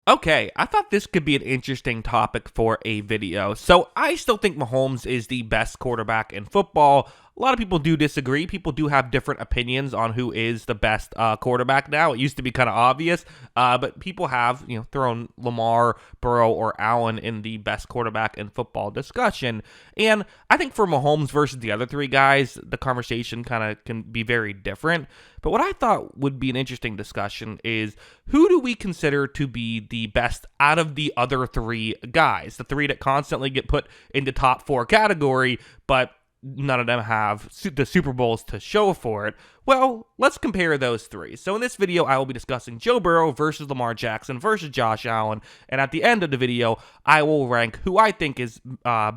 Okay, I thought this could be an interesting topic for a video. So I still think Mahomes is the best quarterback in football. A lot of people do disagree. People do have different opinions on who is the best quarterback now. It used to be kind of obvious, but people have thrown Lamar, Burrow, or Allen in the best quarterback in football discussion. And I think for Mahomes versus the other three guys, the conversation kind of can be very different. But what I thought would be an interesting discussion is who do we consider to be the best out of the other three guys? The three that constantly get put into top four category, but none of them have the Super Bowls to show for it. Well, let's compare those three. So in this video, I will be discussing Joe Burrow versus Lamar Jackson versus Josh Allen. And at the end of the video, I will rank who I think is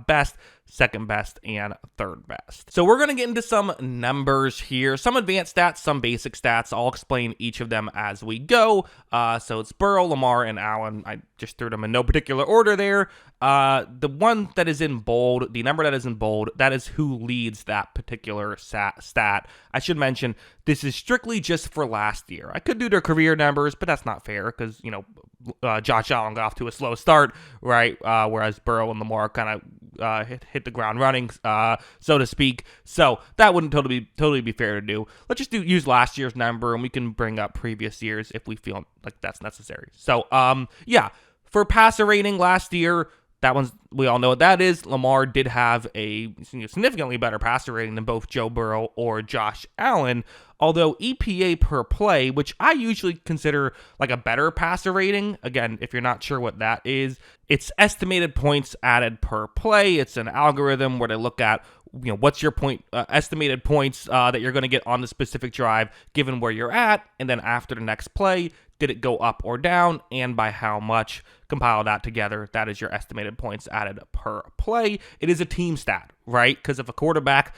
best, second best, and third best. So we're going to get into some numbers here, some advanced stats, some basic stats. I'll explain each of them as we go. So it's Burrow, Lamar, and Allen. I just threw them in no particular order there. The one that is in bold, the number that is in bold, that is who leads that particular stat. I should mention, this is strictly just for last year. I could do their career numbers, but that's not fair because, Josh Allen got off to a slow start, right? Whereas Burrow and Lamar kind of hit the ground running, so to speak. So that wouldn't totally be fair to do. Let's just use last year's number, and we can bring up previous years if we feel like that's necessary. So, for passer rating last year, that one's, we all know what that is. Lamar did have a significantly better passer rating than both Joe Burrow or Josh Allen, although EPA per play, which I usually consider like a better passer rating, again, if you're not sure what that is, it's estimated points added per play. It's an algorithm where they look at what's your estimated points that you're going to get on the specific drive given where you're at, and then after the next play, did it go up or down, and by how much? Compile that together. That is your estimated points added per play. It is a team stat, right? Because if a quarterback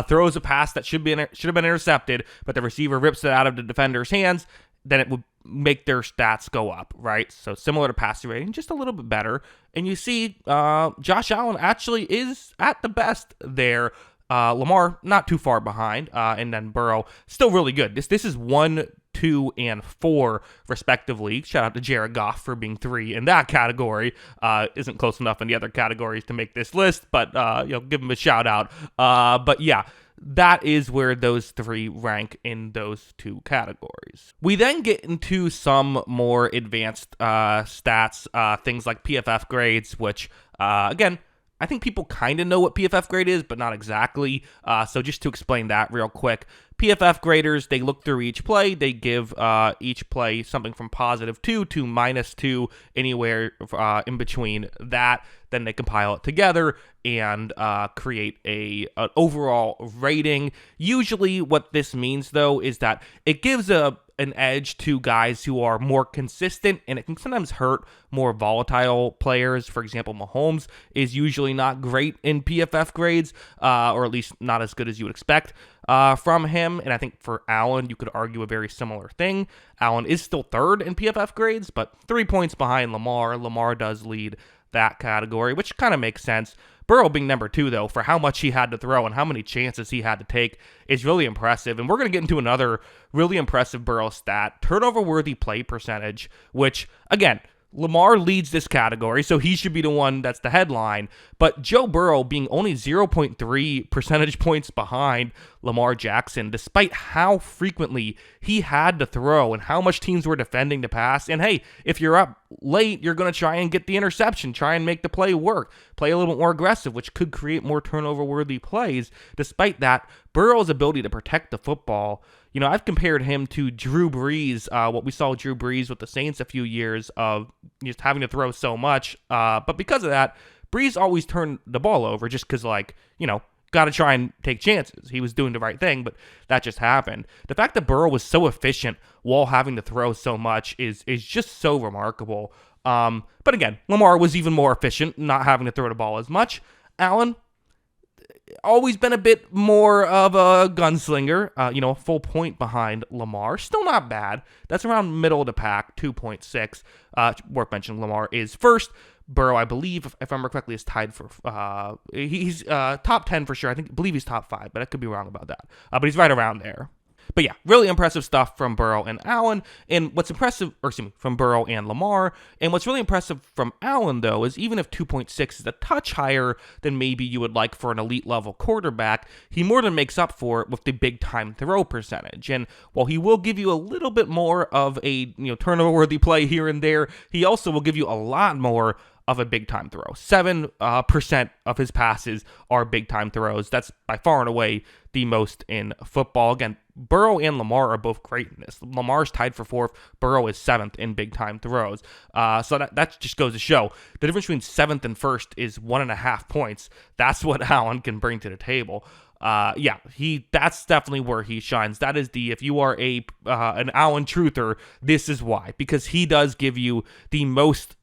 throws a pass that should have been intercepted, but the receiver rips it out of the defender's hands, then it would make their stats go up, right? So similar to passer rating, just a little bit better. And you see Josh Allen actually is at the best there. Lamar not too far behind, and then Burrow still really good. This is 1, 2, and 4 respectively. Shout out to Jared Goff for being 3 in that category. Isn't close enough in the other categories to make this list, but give him a shout out. But yeah, that is where those three rank in those two categories. We then get into some more advanced stats, things like PFF grades, which again, I think people kind of know what PFF grade is, but not exactly. So just to explain that real quick, PFF graders, they look through each play. They give each play something from +2 to -2, anywhere in between that. Then they compile it together and create an overall rating. Usually what this means, though, is that it gives an edge to guys who are more consistent, and it can sometimes hurt more volatile players. For example, Mahomes is usually not great in PFF grades, or at least not as good as you would expect from him. And I think for Allen, you could argue a very similar thing. Allen is still third in PFF grades, but 3 points behind Lamar. Lamar does lead that category, which kind of makes sense. Burrow being number 2, though, for how much he had to throw and how many chances he had to take is really impressive. And we're going to get into another really impressive Burrow stat, turnover-worthy play percentage, which, again, Lamar leads this category, so he should be the one that's the headline. But Joe Burrow being only 0.3 percentage points behind Lamar Jackson, despite how frequently he had to throw and how much teams were defending to pass. And hey, if you're up late, you're going to try and get the interception, try and make the play work, play a little bit more aggressive, which could create more turnover-worthy plays. Despite that, Burrow's ability to protect the football, I've compared him to Drew Brees, what we saw Drew Brees with the Saints a few years of just having to throw so much. But because of that, Brees always turned the ball over just because, got to try and take chances. He was doing the right thing, but that just happened. The fact that Burrow was so efficient while having to throw so much is just so remarkable. But again, Lamar was even more efficient, not having to throw the ball as much. Allen, always been a bit more of a gunslinger, a full point behind Lamar. Still not bad. That's around middle of the pack, 2.6. Worth mentioning, Lamar is first. Burrow, I believe, if I remember correctly, is tied for, he's top 10 for sure. I believe he's top 5, but I could be wrong about that. But he's right around there. But yeah, really impressive stuff from Burrow and Allen. And what's impressive, or excuse me, from Burrow and Lamar. And what's really impressive from Allen, though, is even if 2.6 is a touch higher than maybe you would like for an elite level quarterback, he more than makes up for it with the big time throw percentage. And while he will give you a little bit more of a turnover worthy play here and there, he also will give you a lot more of a big-time throw. 7% of his passes are big-time throws. That's by far and away the most in football. Again, Burrow and Lamar are both great in this. Lamar's tied for 4th. Burrow is 7th in big-time throws. So that just goes to show the difference between 7th and 1st is 1.5 points. That's what Allen can bring to the table. That's definitely where he shines. That is if you are an Allen truther, this is why. Because he does give you the most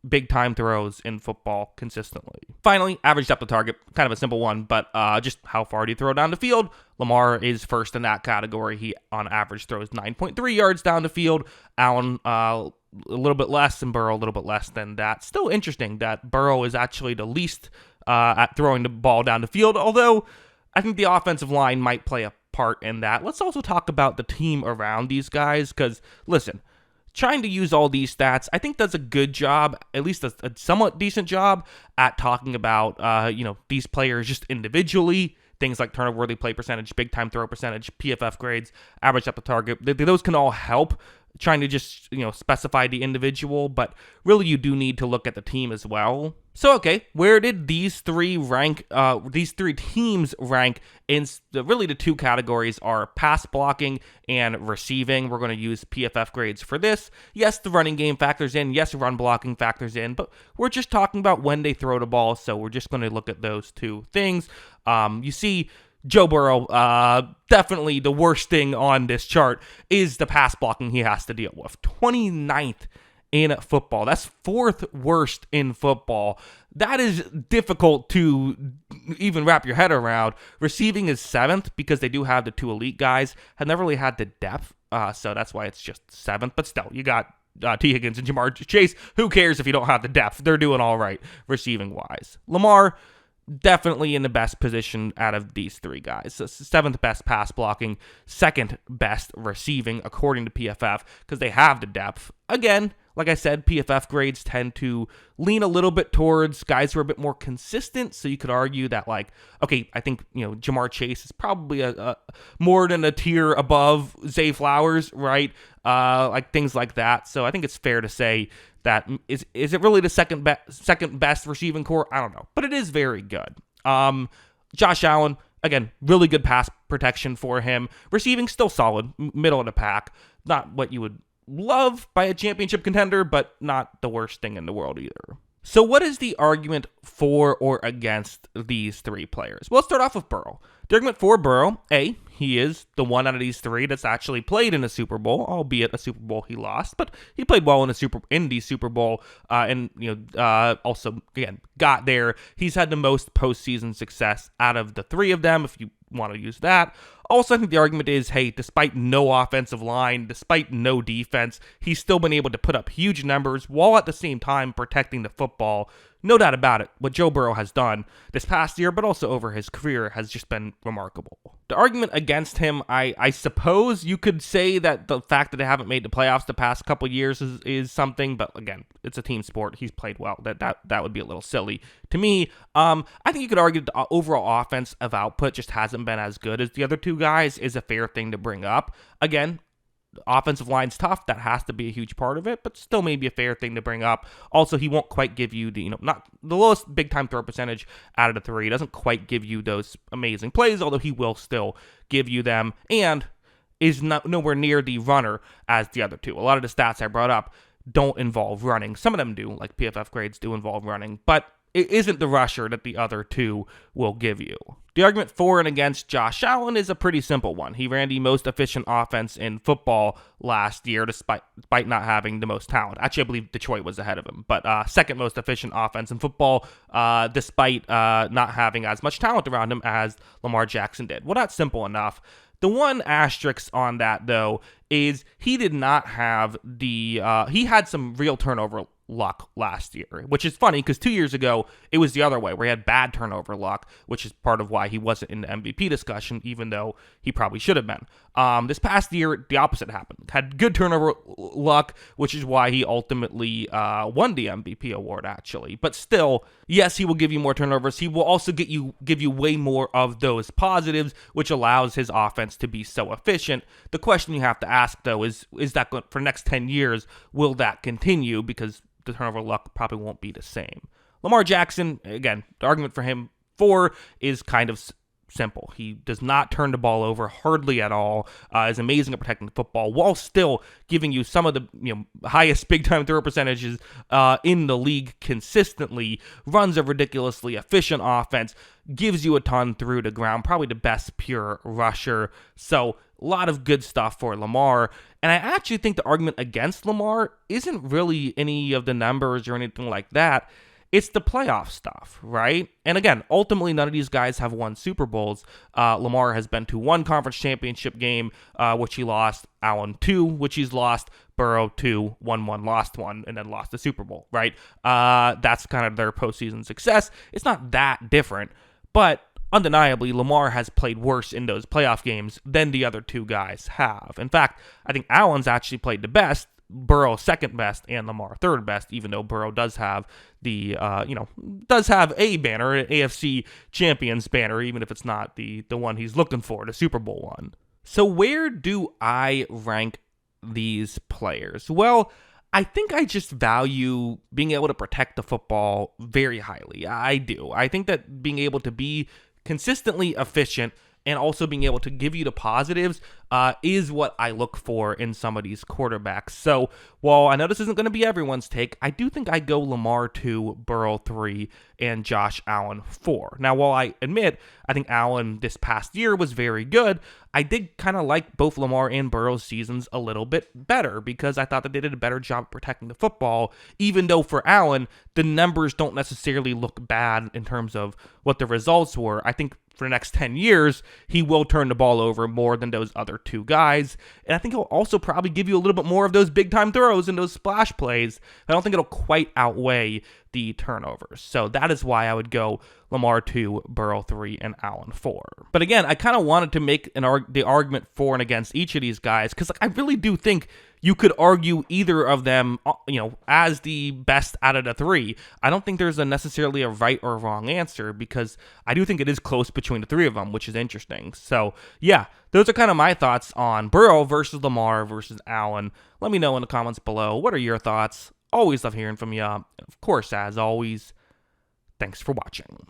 big-time throws in football consistently. Finally, average depth of target, kind of a simple one, but just how far do you throw down the field? Lamar is first in that category. He, on average, throws 9.3 yards down the field. Allen, a little bit less, and Burrow a little bit less than that. Still interesting that Burrow is actually the least at throwing the ball down the field, although I think the offensive line might play a part in that. Let's also talk about the team around these guys, because, listen, trying to use all these stats, I think does a good job, at least a somewhat decent job, at talking about, these players just individually. Things like turnover-worthy play percentage, big-time throw percentage, PFF grades, average depth of target. Those can all help trying to just, specify the individual, but really you do need to look at the team as well. So, okay, where did these three teams rank in really the two categories are pass blocking and receiving. We're going to use PFF grades for this. Yes, the running game factors in. Yes, run blocking factors in, but we're just talking about when they throw the ball, so we're just going to look at those two things. You see, Joe Burrow, definitely the worst thing on this chart is the pass blocking he has to deal with. 29th in football. That's 4th worst in football. That is difficult to even wrap your head around. Receiving is 7th because they do have the two elite guys. Have never really had the depth, so that's why it's just 7th. But still, you got T. Higgins and Jamar Chase. Who cares if you don't have the depth? They're doing all right receiving-wise. Lamar, definitely in the best position out of these three guys. So 7th best pass blocking, 2nd best receiving, according to PFF, because they have the depth. Again, like I said, PFF grades tend to lean a little bit towards guys who are a bit more consistent, so you could argue that, I think, Jamar Chase is probably a more than a tier above Zay Flowers, right? Things like that. So I think it's fair to say that is it really the second best receiving core? I don't know, but it is very good. Josh Allen, again, really good pass protection for him. Receiving still solid, middle of the pack. Not what you would love by a championship contender, but not the worst thing in the world either. So what is the argument for or against these three players? Well, let's start off with Burrow. The argument for Burrow, A, he is the one out of these three that's actually played in a Super Bowl, albeit a Super Bowl he lost, but he played well in the Super Bowl, also, again, got there. He's had the most postseason success out of the three of them, if you want to use that. Also, I think the argument is, hey, despite no offensive line, despite no defense, he's still been able to put up huge numbers while at the same time protecting the football. No doubt about it, what Joe Burrow has done this past year, but also over his career, has just been remarkable. The argument against him, I suppose you could say that the fact that they haven't made the playoffs the past couple years is something, but again, it's a team sport. He's played well. That would be a little silly to me. I think you could argue that the overall offensive output just hasn't been as good as the other two guys is a fair thing to bring up. Again, offensive line's tough. That has to be a huge part of it, but still maybe a fair thing to bring up. Also, he won't quite give you not the lowest big time throw percentage out of the three. He doesn't quite give you those amazing plays, although he will still give you them, and is nowhere near the runner as the other two. A lot of the stats I brought up don't involve running. Some of them do, like PFF grades do involve running, but it isn't the rusher that the other two will give you. The argument for and against Josh Allen is a pretty simple one. He ran the most efficient offense in football last year, despite not having the most talent. Actually, I believe Detroit was ahead of him, but second most efficient offense in football, despite not having as much talent around him as Lamar Jackson did. Well, that's simple enough. The one asterisk on that, though, is he did not have he had some real turnover luck last year, which is funny because 2 years ago, it was the other way, where he had bad turnover luck, which is part of why he wasn't in the MVP discussion, even though he probably should have been. This past year, the opposite happened. Had good turnover luck, which is why he ultimately won the MVP award, actually. But still, yes, he will give you more turnovers. He will also give you way more of those positives, which allows his offense to be so efficient. The question you have to ask, though, is that for the next 10 years, will that continue? Because the turnover luck probably won't be the same. Lamar Jackson, again, the argument for him is kind of simple. He does not turn the ball over hardly at all. Is amazing at protecting the football while still giving you some of the highest big time throw percentages in the league consistently. Runs a ridiculously efficient offense. Gives you a ton through the ground. Probably the best pure rusher. So a lot of good stuff for Lamar. And I actually think the argument against Lamar isn't really any of the numbers or anything like that. It's the playoff stuff, right? And again, ultimately, none of these guys have won Super Bowls. Lamar has been to one conference championship game, which he lost. Allen 2, which he's lost. Burrow 2, won one, lost one, and then lost the Super Bowl, right? That's kind of their postseason success. It's not that different, but undeniably, Lamar has played worse in those playoff games than the other two guys have. In fact, I think Allen's actually played the best. Burrow second best and Lamar third best, even though Burrow does have the does have a banner, an AFC Champions banner, even if it's not the one he's looking for, the Super Bowl one. So where do I rank these players? Well, I think I just value being able to protect the football very highly. I do. I think that being able to be consistently efficient and also being able to give you the positives is what I look for in some of these quarterbacks. So while I know this isn't going to be everyone's take, I do think I go Lamar 2, Burrow 3, and Josh Allen 4. Now, while I admit I think Allen this past year was very good, I did kind of like both Lamar and Burrow's seasons a little bit better because I thought that they did a better job of protecting the football, even though for Allen, the numbers don't necessarily look bad in terms of what the results were. I think for the next 10 years, he will turn the ball over more than those other two guys. And I think he'll also probably give you a little bit more of those big-time throws and those splash plays. I don't think it'll quite outweigh the turnovers. So that is why I would go Lamar 2, Burrow 3, and Allen 4. But again, I kind of wanted to make the argument for and against each of these guys because I really do think you could argue either of them, as the best out of the three. I don't think there's necessarily a right or wrong answer because I do think it is close between the three of them, which is interesting. So yeah, those are kind of my thoughts on Burrow versus Lamar versus Allen. Let me know in the comments below. What are your thoughts? Always love hearing from you. Of course, as always, thanks for watching.